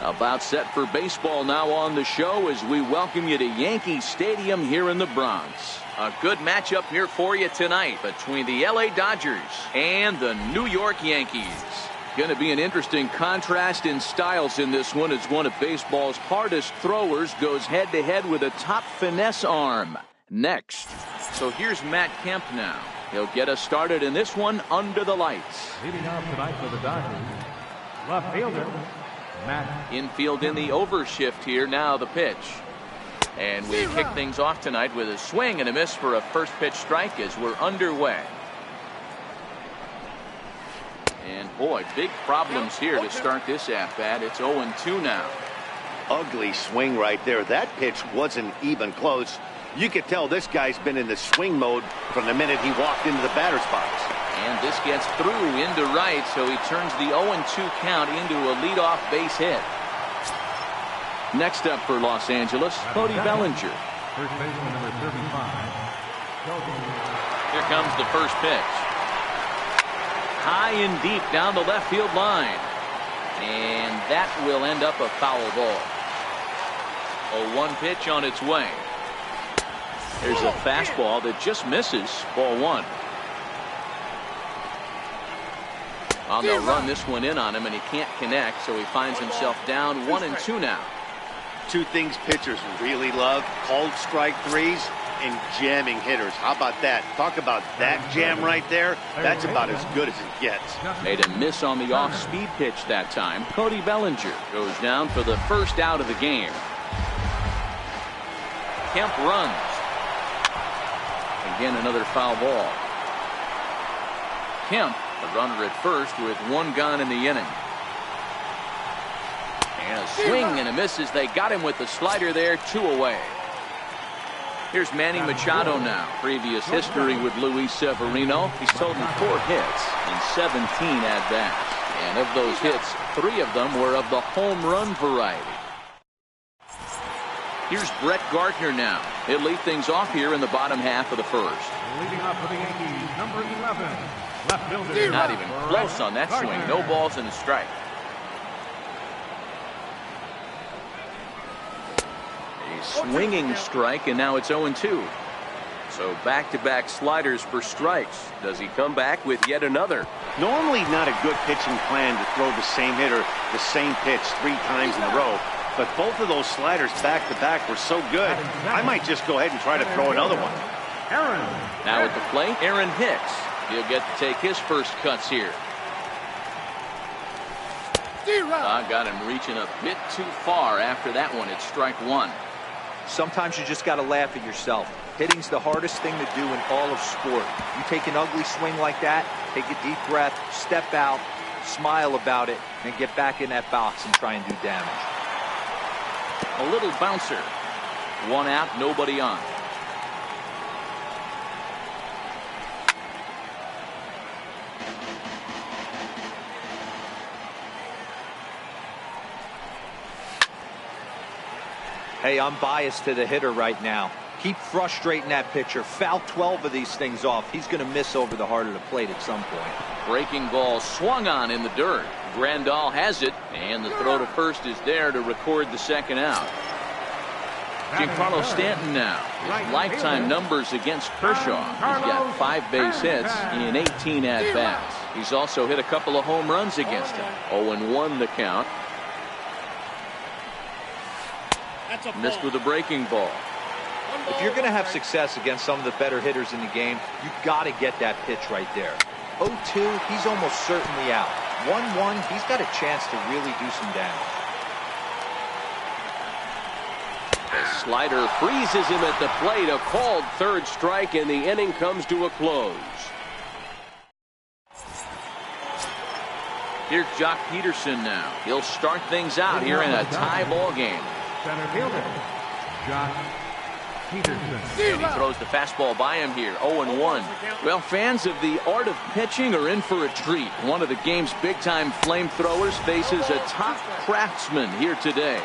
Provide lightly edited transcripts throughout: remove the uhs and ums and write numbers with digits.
About set for baseball now on the show as we welcome you to Yankee Stadium here in the Bronx. A good matchup here for you tonight between the LA Dodgers and the New York Yankees. Going to be an interesting contrast in styles in this one as one of baseball's hardest throwers goes head-to-head with a top finesse arm. Next. So here's Matt Kemp now. He'll get us started in this one under the lights. Leading off tonight for the Dodgers, left fielder Matt. Infield in the overshift here. Now the pitch. And we kick things off tonight with a swing and a miss for a first pitch strike as we're underway. And boy, big problems here to start this at-bat. It's 0-2 now. Ugly swing right there. That pitch wasn't even close. You could tell this guy's been in the swing mode from the minute he walked into the batter's box. And this gets through into right, so he turns the 0-2 count into a leadoff base hit. Next up for Los Angeles, Cody Bellinger. First baseman number 35. Here comes the first pitch. High and deep down the left field line. And that will end up a foul ball. A 1 pitch on its way. There's a fastball that just misses. Ball 1. Well, they'll run this one in on him, and he can't connect, so he finds himself down 1-2 now. Two things pitchers really love: cold strike threes and jamming hitters. How about that? Talk about that jam right there. That's about as good as it gets. Made a miss on the off-speed pitch that time. Cody Bellinger goes down for the first out of the game. Kemp runs. Again, another foul ball. Kemp, the runner at first with 1 gone in the inning. And a swing and a miss as they got him with the slider there, 2 away. Here's Manny Machado now. Previous history with Luis Severino. He's totaled 4 hits in 17 at-bats. And of those hits, 3 of them were of the home run variety. Here's Brett Gardner now. He'll lead things off here in the bottom half of the first. Leading off for the Yankees, number 11, left fielder. Not even close on that swing. No balls and a strike. A swinging strike, and now it's 0-2. So back-to-back sliders for strikes. Does he come back with yet another? Normally not a good pitching plan to throw the same hitter the same pitch 3 times in a row. But both of those sliders back-to-back were so good, I might just go ahead and try to throw another one. Now at the plate, Aaron Hicks. He'll get to take his first cuts here. Got him reaching a bit too far after that one. It's strike 1. Sometimes you just got to laugh at yourself. Hitting's the hardest thing to do in all of sport. You take an ugly swing like that, take a deep breath, step out, smile about it, and get back in that box and try and do damage. A little bouncer. 1 out, nobody on. Hey, I'm biased to the hitter right now. Keep frustrating that pitcher. Foul 12 of these things off. He's going to miss over the heart of the plate at some point. Breaking ball swung on in the dirt. Grandal has it, and the throw to first is there to record the second out. Giancarlo Stanton now. His lifetime numbers against Kershaw. He's got 5 base hits in 18 at-bats. He's also hit a couple of home runs against him. 0-1 the count. Missed with a breaking ball. If you're going to have success against some of the better hitters in the game, you've got to get that pitch right there. 0-2, he's almost certainly out. 1-1, he's got a chance to really do some damage. The slider freezes him at the plate. A called 3rd strike, and the inning comes to a close. Here's Jock Peterson now. He'll start things out here in a tie ball game. Center fielder, Jock Peterson. And he throws the fastball by him here. 0-1. Well, fans of the art of pitching are in for a treat. One of the game's big-time flamethrowers faces a top craftsman here today.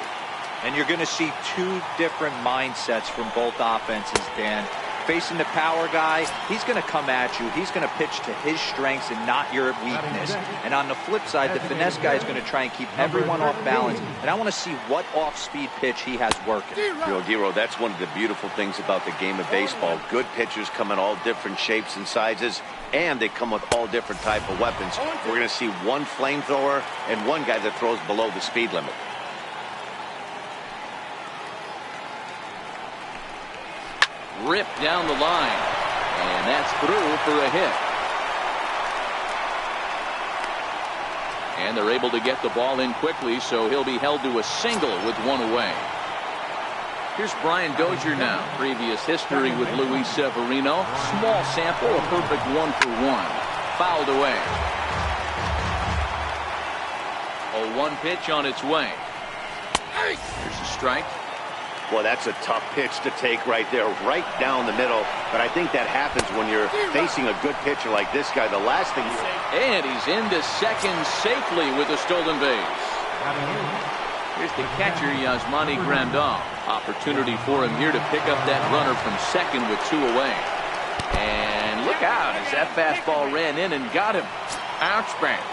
And you're going to see 2 different mindsets from both offenses, Dan. Facing the power guy, he's going to come at you. He's going to pitch to his strengths and not your weakness. And on the flip side, the finesse guy is going to try and keep everyone off balance. And I want to see what off-speed pitch he has working. Giro, that's one of the beautiful things about the game of baseball. Good pitchers come in all different shapes and sizes, and they come with all different type of weapons. We're going to see one flamethrower and one guy that throws below the speed limit. Ripped down the line, and that's through for a hit. And they're able to get the ball in quickly, so he'll be held to a single with one away. Here's Brian Dozier now. Previous history with Luis Severino. Small sample, a perfect 1-for-1. Fouled away. A 1 pitch on its way. Here's a strike. Well, that's a tough pitch to take right there, right down the middle. But I think that happens when you're facing a good pitcher like this guy. The last thing And he's into second safely with a stolen base. Here's the catcher, Yasmani Grandal. Opportunity for him here to pick up that runner from second with 2 away. And look out as that fastball ran in and got him. Ouchback.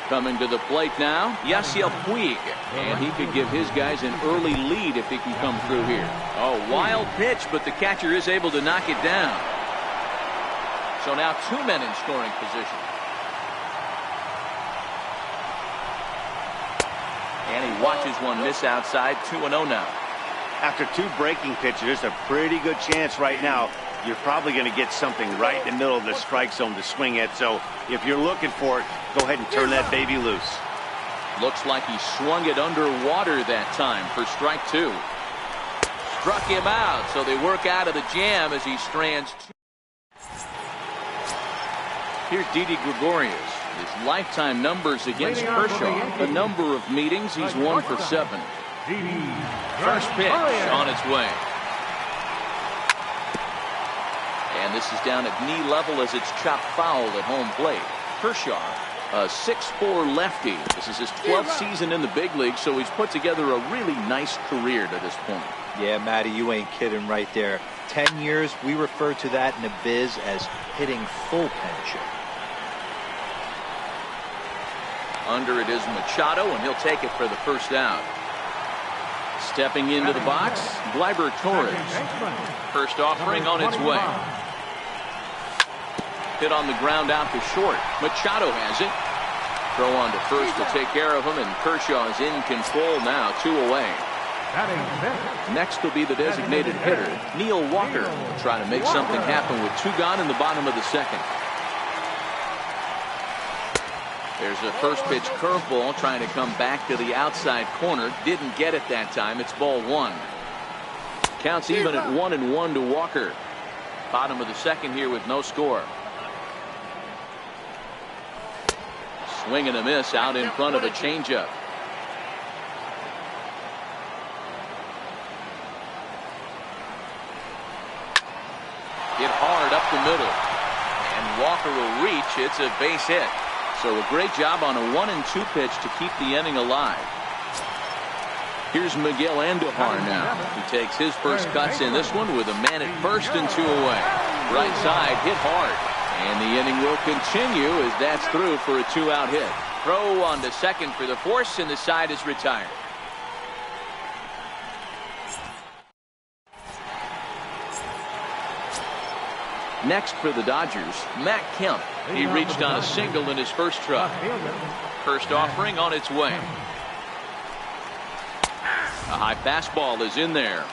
Coming to the plate now, Yasiel Puig. And he could give his guys an early lead if he can come through here. Oh, wild pitch, but the catcher is able to knock it down. So now 2 men in scoring position. And he watches one miss outside. 2-0 now. After 2 breaking pitches, there's a pretty good chance right now you're probably going to get something right in the middle of the strike zone to swing at. So if you're looking for it, go ahead and turn that baby loose. Looks like he swung it underwater that time for strike 2. Struck him out, so they work out of the jam as he strands 2. Here's Didi Gregorius. His lifetime numbers against Kershaw. The number of meetings, he's 1 for 7. First pitch on its way. And this is down at knee level as it's chopped foul at home plate. Kershaw, a 6'4" lefty. This is his 12th season in the big league, so he's put together a really nice career to this point. Yeah, Matty, you ain't kidding right there. 10 years, we refer to that in the biz as hitting full pension. Under it is Machado, and he'll take it for the first out. Stepping into the box, Gleyber Torres. First offering on its way. Hit on the ground out to short. Machado has it. Throw on to first to take care of him, and Kershaw is in control now. 2 away. Next will be the designated hitter, Neil Walker. Try to make something happen with 2 gone in the bottom of the second. There's a first pitch curveball trying to come back to the outside corner. Didn't get it that time. It's ball 1. Counts even at 1-1 to Walker. Bottom of the second here with no score. Swing and a miss out in front of a changeup. Hit hard up the middle. And Walker will reach. It's a base hit. So a great job on a 1-2 pitch to keep the inning alive. Here's Miguel Andujar now. He takes his first cuts in this one with a man at first and 2 away. Right side hit hard. And the inning will continue as that's through for a 2-out hit. Throw on to second for the force, and the side is retired. Next for the Dodgers, Matt Kemp. He reached on a single in his first try. First offering on its way. A high fastball is in there.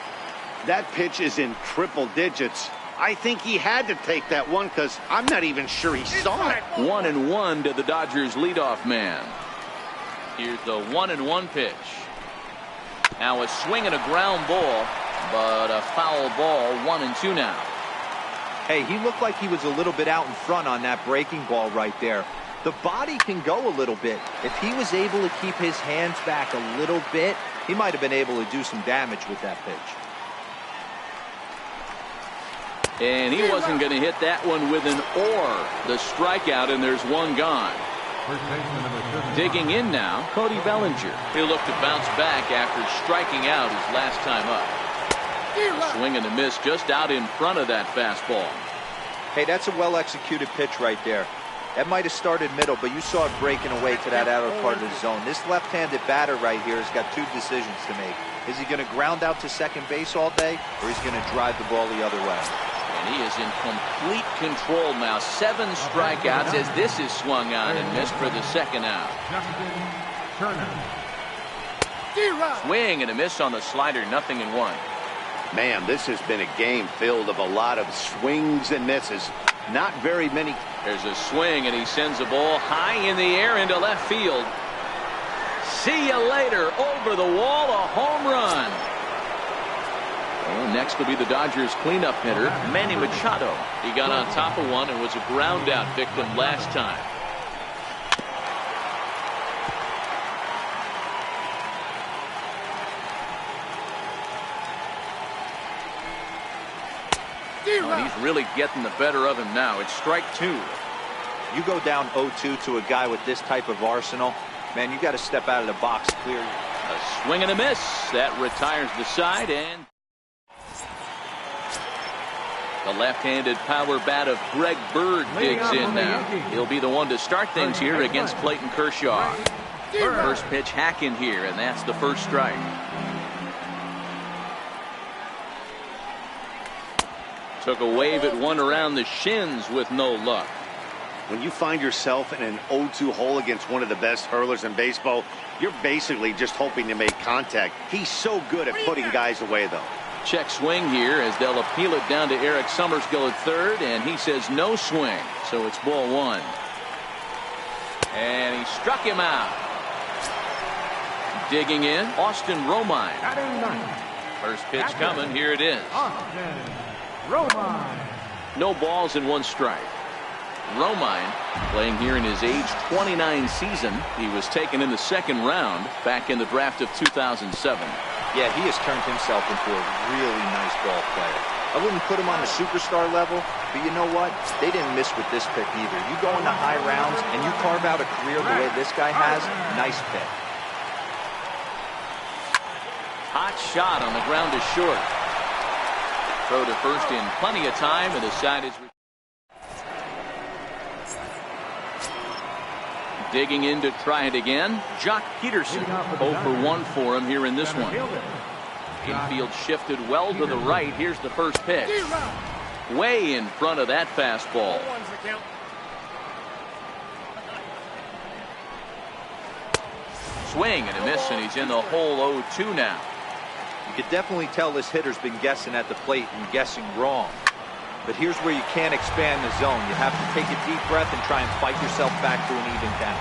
That pitch is in triple digits. I think he had to take that one because I'm not even sure he saw it. 1-1 to the Dodgers leadoff man. Here's the 1-1 pitch. Now a swing and a ground ball, but a foul ball. 1-2 now. Hey, he looked like he was a little bit out in front on that breaking ball right there. The body can go a little bit. If he was able to keep his hands back a little bit, he might have been able to do some damage with that pitch. And he wasn't going to hit that one with an or. The strikeout, and there's 1 gone. Digging in now, Cody Bellinger. He'll look to bounce back after striking out his last time up. Swing and a miss just out in front of that fastball. Hey, that's a well-executed pitch right there. That might have started middle, but you saw it breaking away to that outer part of the zone. This left-handed batter right here has got two decisions to make. Is he going to ground out to second base all day, or is he going to drive the ball the other way? And he is in complete control now. 7 strikeouts as this is swung on and missed for the second out. Swing and a miss on the slider, 0-1. Man, this has been a game filled of a lot of swings and misses. Not very many. There's a swing, and he sends a ball high in the air into left field. See you later. Over the wall, a home run. And next will be the Dodgers cleanup hitter, Manny Machado. He got on top of one and was a ground out victim last time. And he's really getting the better of him now. It's strike 2. You go down 0-2 to a guy with this type of arsenal, man, you got to step out of the box clear. A swing and a miss. That retires the side, and the left-handed power bat of Greg Bird digs in now. He'll be the one to start things here against Clayton Kershaw. First pitch hack in here, and that's the first strike. Took a wave at one around the shins with no luck. When you find yourself in an 0-2 hole against one of the best hurlers in baseball, you're basically just hoping to make contact. He's so good at putting guys away, though. Check swing here as they'll appeal it down to Eric Summerskill at third, and he says no swing, so it's ball 1. And he struck him out. Digging in, Austin Romine. First pitch coming, here it is. No balls and 1 strike. Romine playing here in his age 29 season. He was taken in the 2nd round back in the draft of 2007. Yeah, he has turned himself into a really nice ball player. I wouldn't put him on the superstar level, but you know what? They didn't miss with this pick either. You go into high rounds and you carve out a career the way this guy has, nice pick. Hot shot on the ground to short. Throw to first in plenty of time, and the side is digging in to try it again. Jock Peterson, 0 for 1 for him here in this one. Infield shifted well to the right. Here's the first pitch. Way in front of that fastball. Swing and a miss, and he's in the hole 0-2 now. You could definitely tell this hitter's been guessing at the plate and guessing wrong. But here's where you can't expand the zone. You have to take a deep breath and try and fight yourself back to an even count.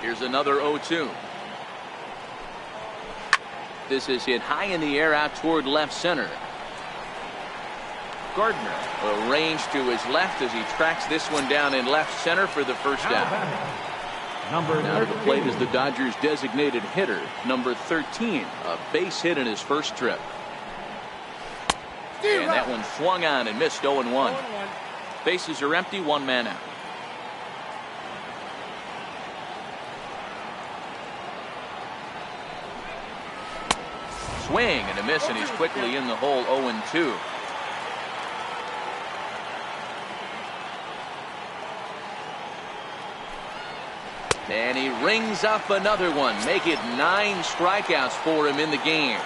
Here's another 0-2. This is hit high in the air out toward left center. Gardner will range to his left as he tracks this one down in left center for the first out. Now to the plate is the Dodgers' designated hitter, number 13, a base hit in his first trip. And that one swung on and missed 0-1. Bases are empty, 1 man out. Swing and a miss, and he's quickly in the hole 0-2. And he rings up another one. Make it 9 strikeouts for him in the game.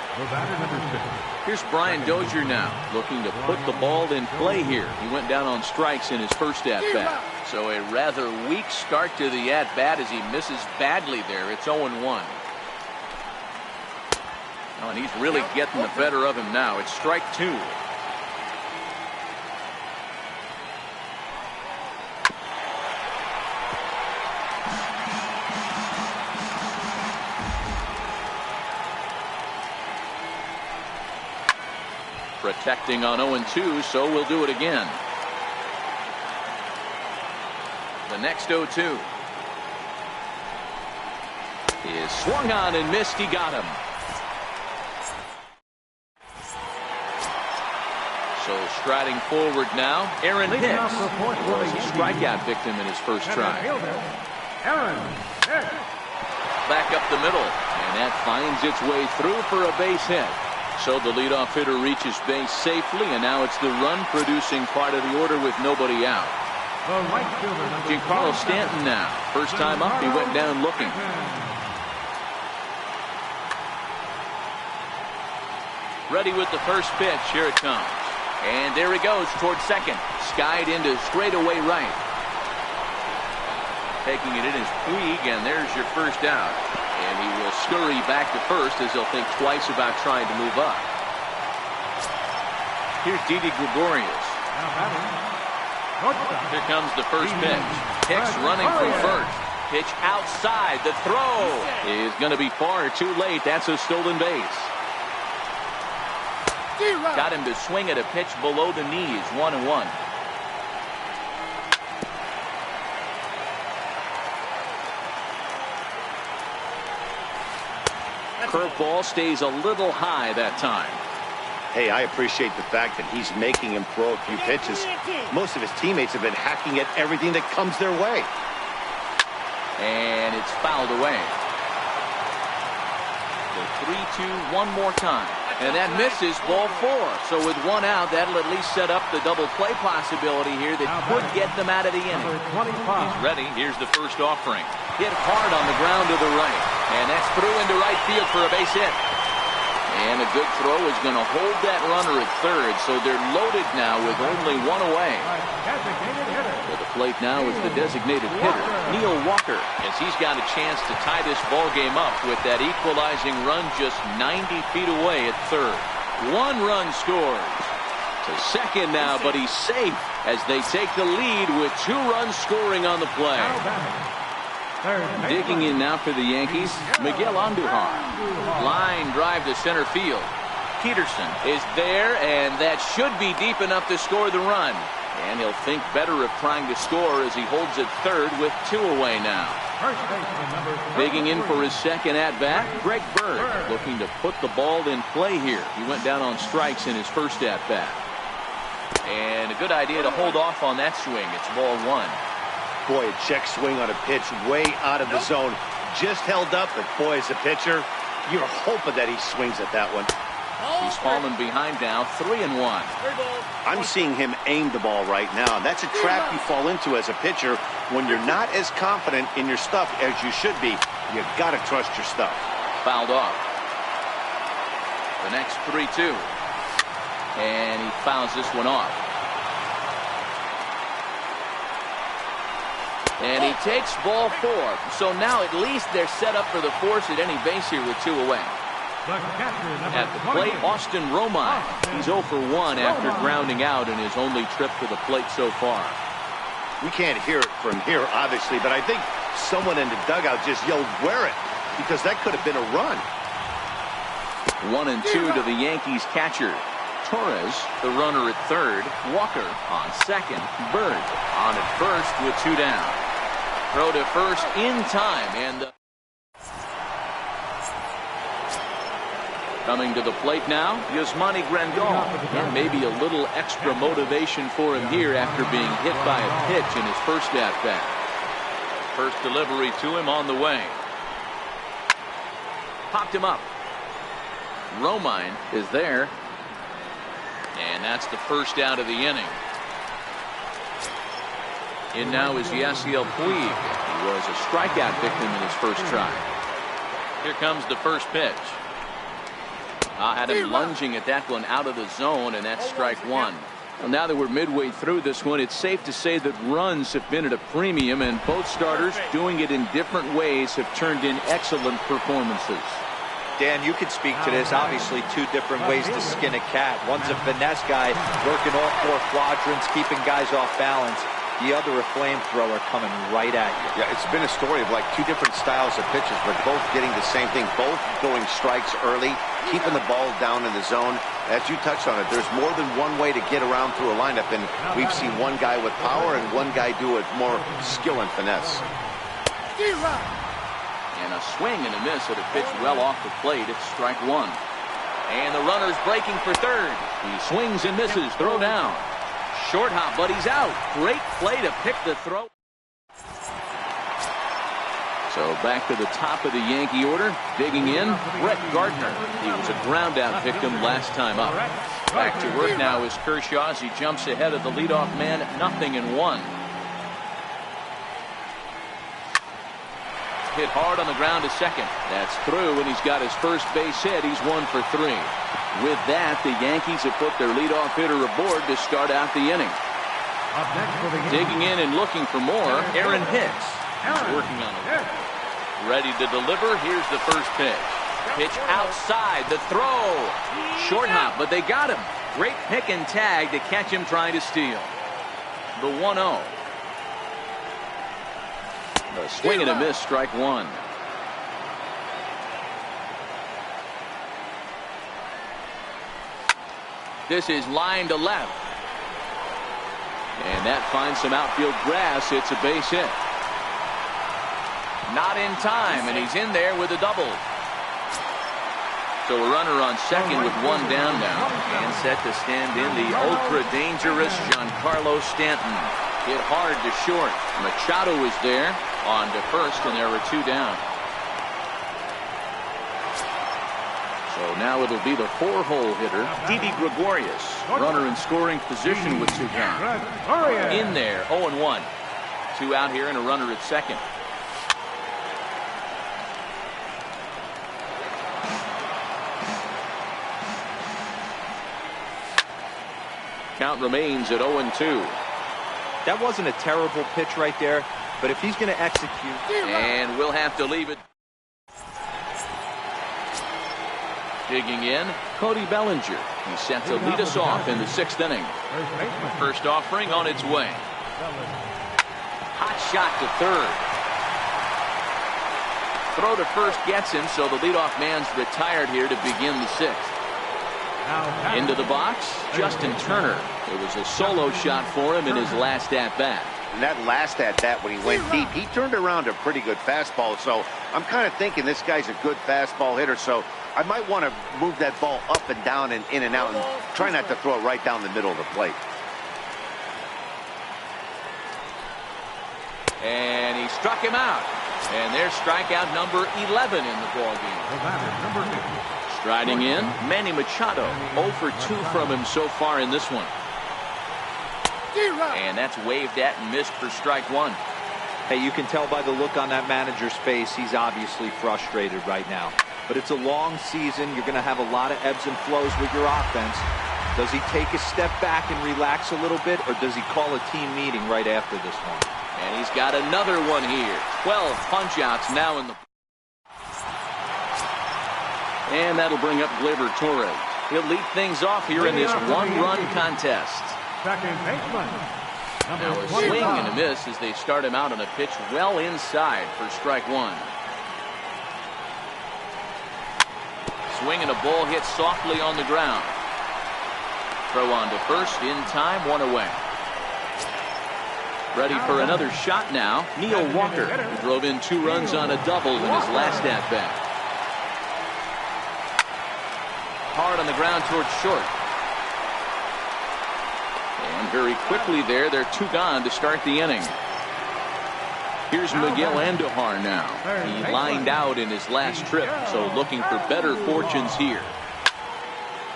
Here's Brian Dozier now, looking to put the ball in play here. He went down on strikes in his first at-bat. So a rather weak start to the at-bat as he misses badly there. It's 0-1. Oh, and he's really getting the better of him now. It's strike 2. Protecting on 0-2, so we'll do it again. The next 0-2 is swung on and missed. He got him. So striding forward now, Aaron Hicks was a strikeout victim in his first try. Back up the middle. And that finds its way through for a base hit. So the leadoff hitter reaches base safely, and now it's the run-producing part of the order with nobody out. The right fielder, Giancarlo Stanton now. First time up, he went down looking. Ready with the first pitch. Here it comes. And there he goes towards second. Skied into straightaway right. Taking it in is Puig, and there's your first out. And he will scurry back to first as he'll think twice about trying to move up. Here's Didi Gregorius. Here comes the first pitch. Hicks running from first. Pitch outside. The throw is going to be far too late. That's a stolen base. Got him to swing at a pitch below the knees. 1-1. Curveball stays a little high that time. Hey, I appreciate the fact that he's making him throw a few pitches. Most of his teammates have been hacking at everything that comes their way. And it's fouled away. The 3-2 one more time. And that misses, ball 4. So with one out, that'll at least set up the double play possibility here that could get them out of the inning. He's ready. Here's the first offering. Hit hard on the ground to the right. And that's through into right field for a base hit. And a good throw is going to hold that runner at third. So they're loaded now with only one away. To the plate now is the designated hitter, Neil Walker, as he's got a chance to tie this ball game up with that equalizing run just 90 feet away at third. One run scores. To second now, but he's safe as they take the lead with 2 runs scoring on the play. Digging in now for the Yankees, Miguel Andujar. Line drive to center field. Peterson is there, and that should be deep enough to score the run. And he'll think better of trying to score as he holds it third with 2 away now. Digging in for his second at-bat, Greg Bird, looking to put the ball in play here. He went down on strikes in his first at-bat. And a good idea to hold off on that swing. It's ball 1. Boy, a check swing on a pitch way out of the zone. Just held up, but boy, as a pitcher, you're hoping that he swings at that one. He's fallen behind now, 3-1. I'm seeing him aim the ball right now, and that's a trap you fall into as a pitcher when you're not as confident in your stuff as you should be. You got to trust your stuff. Fouled off. The next 3-2. And he fouls this one off. And he takes ball 4. So now at least they're set up for the force at any base here with 2 away. At the plate, Austin Romine. He's 0 for 1 after grounding out in his only trip to the plate so far. We can't hear it from here, obviously, but I think someone in the dugout just yelled, "Wear it," because that could have been a run. 1-2 to the Yankees catcher. Torres, the runner at third. Walker on second. Bird on at first with 2 down. Throw to first in time, and coming to the plate now, Yasmani Grandal. And maybe a little extra motivation for him here after being hit by a pitch in his first at-bat. First delivery to him on the way. Popped him up. Romine is there. And that's the first out of the inning. In now is Yasiel Puig. He was a strikeout victim in his first try. Here comes the first pitch. Had him lunging at that one out of the zone, and that's strike 1. Well, now that we're midway through this one, it's safe to say that runs have been at a premium, and both starters, doing it in different ways, have turned in excellent performances. Dan, you can speak to this. Obviously, 2 different ways to skin a cat. One's a finesse guy, working all 4 quadrants, keeping guys off balance. The other, a flamethrower coming right at you. Yeah, it's been a story of like 2 different styles of pitches, but both getting the same thing. Both going strikes early, keeping the ball down in the zone. As you touched on it, there's more than one way to get around through a lineup, and we've seen one guy with power and one guy do it more skill and finesse. And a swing and a miss at a pitch well off the plate. It's strike 1. And the runner's breaking for third. He swings and misses. Throw down. Short hop, but he's out. Great play to pick the throw. So back to the top of the Yankee order. Digging in, Brett Gardner. He was a ground-out victim last time up. Back to work now is Kershaw as he jumps ahead of the leadoff man at 0-1. Hit hard on the ground to second. That's through, and he's got his first base hit. He's 1 for 3. With that, the Yankees have put their leadoff hitter aboard to start out the inning. Digging in and looking for more, Aaron Hicks. He's working on it. Ready to deliver. Here's the first pitch. Pitch outside. The throw. Short hop, but they got him. Great pick and tag to catch him trying to steal. The 1-0. A swing and a miss, strike one. This is line to left. And that finds some outfield grass. It's a base hit. Not in time, and he's in there with a double. So a runner on second with one down now. And set to stand in the ultra-dangerous Giancarlo Stanton. Hit hard to short. Machado is there on to first, and there were 2 down. So now it'll be the 4-hole hitter, Didi Gregorius. Runner in scoring position with 2 down. In there, 0-1. 2 out here and a runner at second. Count remains at 0-2. That wasn't a terrible pitch right there, but if he's going to execute. And we'll have to leave it. Digging in, Cody Bellinger. He's set to lead us off in the 6th inning. First offering on its way. Hot shot to third. Throw to first gets him, so the leadoff man's retired here to begin the 6th. Into the box, Justin Turner. It was a solo shot for him in his last at-bat. And that last at-bat when he went deep, he turned around a pretty good fastball. So I'm kind of thinking this guy's a good fastball hitter. So I might want to move that ball up and down and in and out and try not to throw it right down the middle of the plate. And he struck him out. And there's strikeout number 11 in the ballgame. Striding in, Manny Machado. 0 for 2 from him so far in this one. And that's waved at and missed for strike one. Hey, you can tell by the look on that manager's face, he's obviously frustrated right now. But it's a long season. You're going to have a lot of ebbs and flows with your offense. Does he take a step back and relax a little bit, or does he call a team meeting right after this one? And he's got another one here. 12 punch-outs now in the... And that'll bring up Gleyber Torres. He'll lead things off here in this one-run contest. Now a swing and a miss as they start him out on a pitch well inside for strike one. Swing and a ball hit softly on the ground. Throw on to first in time, 1 away. Ready for another shot now, Neil Walker, who drove in 2 runs on a double in his last at-bat. Hard on the ground towards short. And very quickly there, they're 2 gone to start the inning. Here's Miguel Andujar now. He lined out in his last trip, so looking for better fortunes here.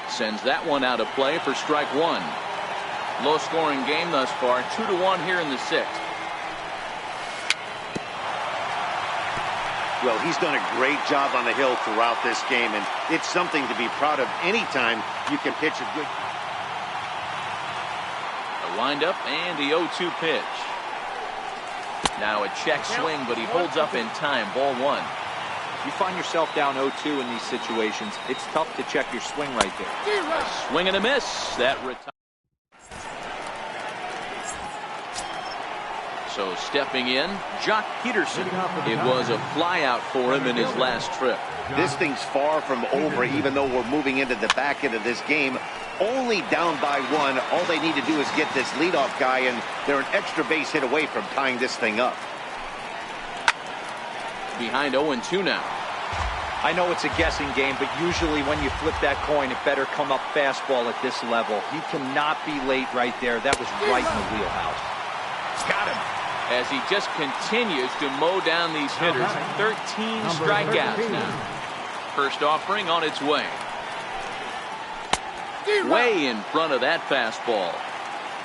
Sends that one out of play for strike one. Low scoring game thus far, 2-1 here in the 6th. Well, he's done a great job on the hill throughout this game, and it's something to be proud of anytime you can pitch a good... A windup and the 0-2 pitch. Now a check swing, but he holds up in time. Ball 1. You find yourself down 0-2 in these situations, it's tough to check your swing right there. A swing and a miss. That retires. So stepping in, Jock Peterson. It was a flyout for him in his last trip. This thing's far from over, even though we're moving into the back end of this game. Only down by 1. All they need to do is get this leadoff guy, and they're an extra base hit away from tying this thing up. Behind 0-2 now. I know it's a guessing game, but usually when you flip that coin, it better come up fastball at this level. He cannot be late right there. That was right in the wheelhouse. Got him. as he just continues to mow down these hitters. 13 strikeouts now. First offering on its way. Way in front of that fastball.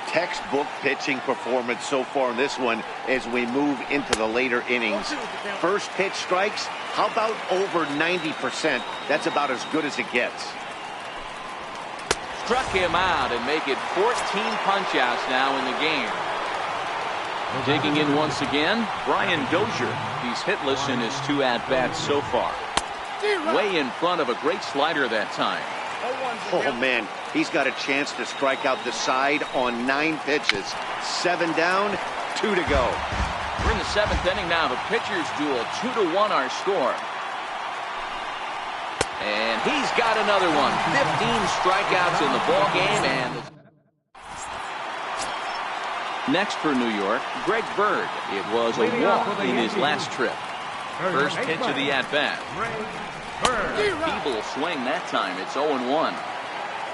Textbook pitching performance so far in this one as we move into the later innings. First pitch strikes, how about over 90%? That's about as good as it gets. Struck him out and make it 14 punch-outs now in the game. Digging in once again, Brian Dozier. He's hitless in his 2 at-bats so far. Way in front of a great slider that time. Oh, man, he's got a chance to strike out the side on 9 pitches. 7 down, 2 to go. We're in the 7th inning now. The pitchers duel, 2-1 our score. And he's got another one. 15 strikeouts in the ball game. And next for New York, Greg Bird. It was a walk in his last trip. First pitch of the at-bat. Feeble swing that time. It's 0-1.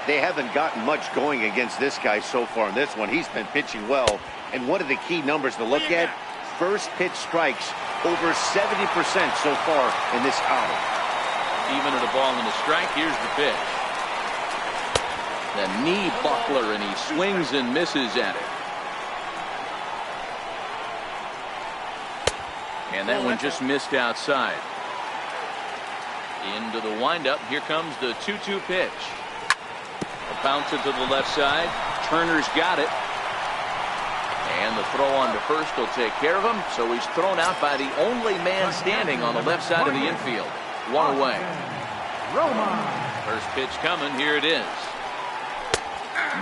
They haven't gotten much going against this guy so far in this one. He's been pitching well. And one of the key numbers to look at, first pitch strikes, over 70% so far in this outing. Even at a ball and a strike, here's the pitch. The knee buckler, and he swings and misses at it. And that one just missed outside. Into the windup. Here comes the 2-2 pitch. A bounce it to the left side. Turner's got it. And the throw on to first will take care of him. So he's thrown out by the only man standing on the left side of the infield. 1 away. First pitch coming. Here it is.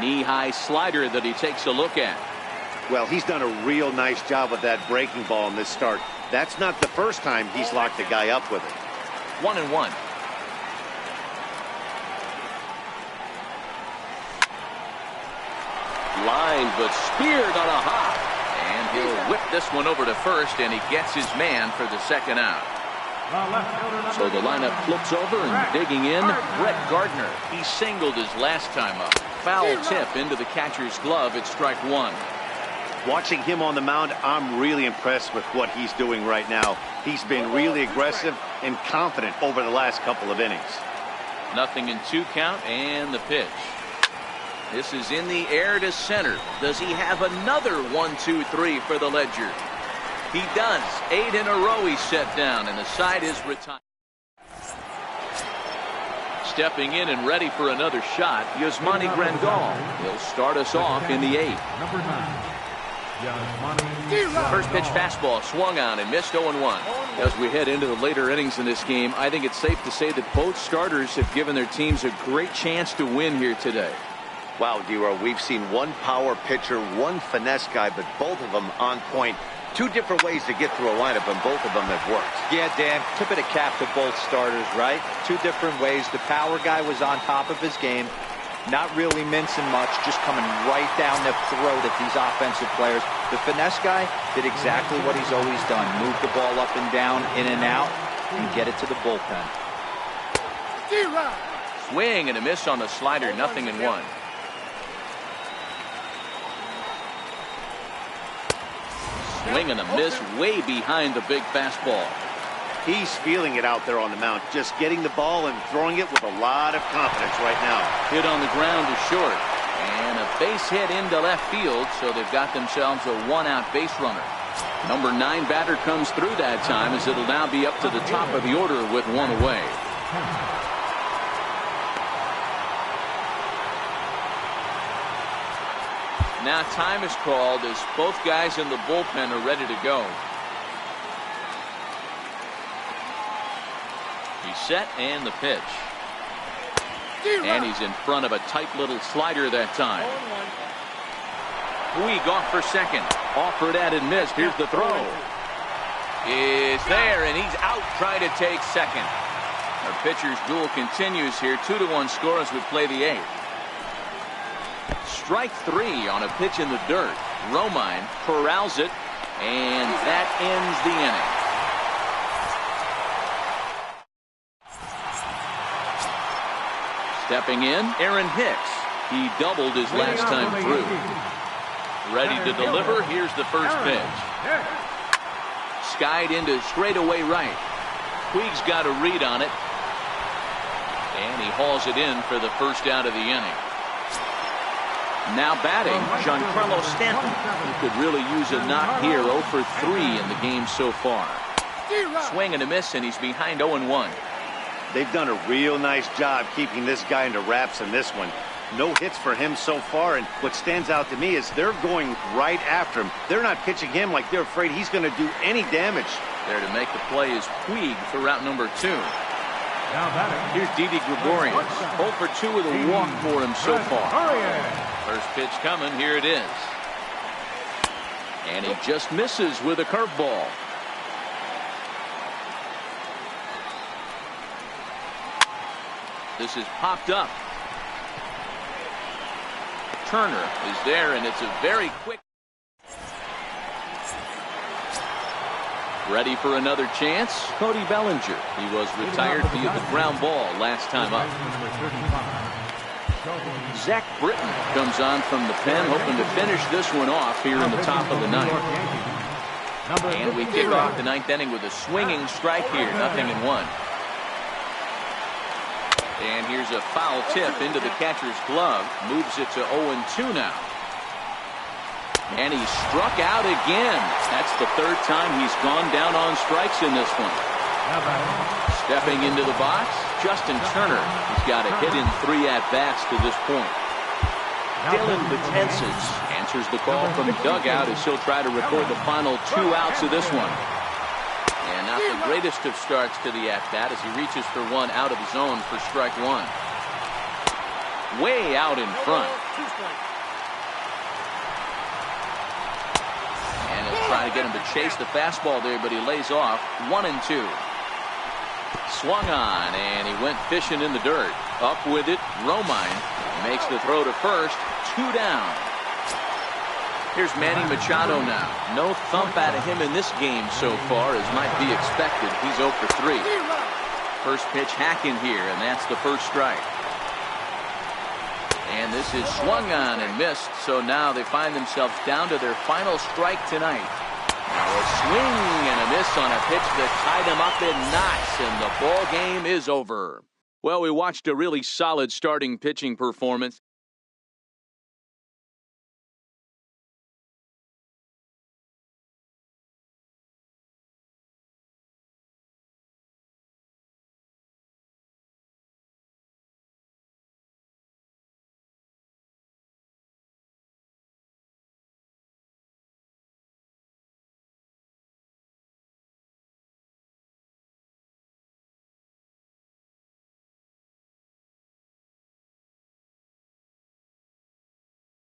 Knee-high slider that he takes a look at. Well, he's done a real nice job with that breaking ball in this start. That's not the first time he's locked a guy up with it. 1-1. Line, but speared on a hop. And he'll whip this one over to first, and he gets his man for the second out. So the lineup flips over, and digging in, Brett Gardner. He singled his last time up. Foul tip into the catcher's glove at strike 1. Watching him on the mound, I'm really impressed with what he's doing right now. He's been really aggressive and confident over the last couple of innings. 0-2 count, and the pitch. This is in the air to center. Does he have another 1-2-3 for the Ledger? He does. 8 in a row he's set down, and the side is retired. Stepping in and ready for another shot, Yasmani Grandal. He'll start us off in the 8th. Number 9. First pitch fastball swung on and missed. 0-1. As we head into the later innings in this game, I think it's safe to say that both starters have given their teams a great chance to win here today. Wow, D-Row, we've seen one power pitcher, one finesse guy, but both of them on point. 2 different ways to get through a lineup, and both of them have worked. Yeah, Dan, tip of the cap to both starters, right? 2 different ways. The power guy was on top of his game. Not really mincing much, just coming right down the throat at these offensive players. The finesse guy did exactly what he's always done. Move the ball up and down, in and out, and get it to the bullpen. Swing and a miss on the slider. 0-1. Swing and a miss way behind the big fastball. He's feeling it out there on the mound, just getting the ball and throwing it with a lot of confidence right now. Hit on the ground to short. And a base hit into left field, so they've got themselves a 1-out base runner. Number 9 batter comes through that time, as it'll now be up to the top of the order with 1 away. Now time is called as both guys in the bullpen are ready to go. He's set, and the pitch. And he's in front of a tight little slider that time. Puig off for second. Offered at and missed. Here's the throw. Is there, and he's out trying to take second. Our pitcher's duel continues here. 2-1 score as we play the 8th. Strike 3 on a pitch in the dirt. Romine corrals it, and that ends the inning. Stepping in, Aaron Hicks. He doubled his last time through. Ready to deliver. Here's the first pitch. Skied into straightaway right. Puig's got a read on it. And he hauls it in for the first out of the inning. Now batting, Giancarlo Stanton. He could really use a knock here. 0 for 3 in the game so far. Swing and a miss, and he's behind 0-1. They've done a real nice job keeping this guy into wraps in this one. No hits for him so far, and what stands out to me is they're going right after him. They're not pitching him like they're afraid he's going to do any damage. There to make the play is Puig for route number 2. Now batting. Here's Didi Gregorius. 0 for 2 with a walk for him so far. First pitch coming. Here it is. And he just misses with a curveball. This is popped up. Turner is there, and it's a very quick. Ready for another chance. Cody Bellinger. He was retired via the ground ball last time up. Zach Britton comes on from the pen, hoping to finish this one off here in the top of the ninth. And we kick off the ninth inning with a swinging strike here, 0-1. And here's a foul tip into the catcher's glove. Moves it to 0-2 now. And he struck out again. That's the third time he's gone down on strikes in this one. Stepping into the box, Justin Turner. He's got a hit in 3 at-bats to this point. Dylan Betances answers the call from the dugout as he'll try to record the final 2 outs of this one. And not the greatest of starts to the at-bat as he reaches for one out of his own for strike 1. Way out in front. And he'll try to get him to chase the fastball there, but he lays off. 1-2. Swung on, and he went fishing in the dirt. Up with it, Romine makes the throw to first. 2 down. Here's Manny Machado now. No thump out of him in this game so far, as might be expected. He's 0 for 3. First pitch hacking here, and that's the first strike. And this is swung on and missed, so now they find themselves down to their final strike tonight. Now a swing and a miss on a pitch that tied him up in knots, and the ball game is over. Well, we watched a really solid starting pitching performance.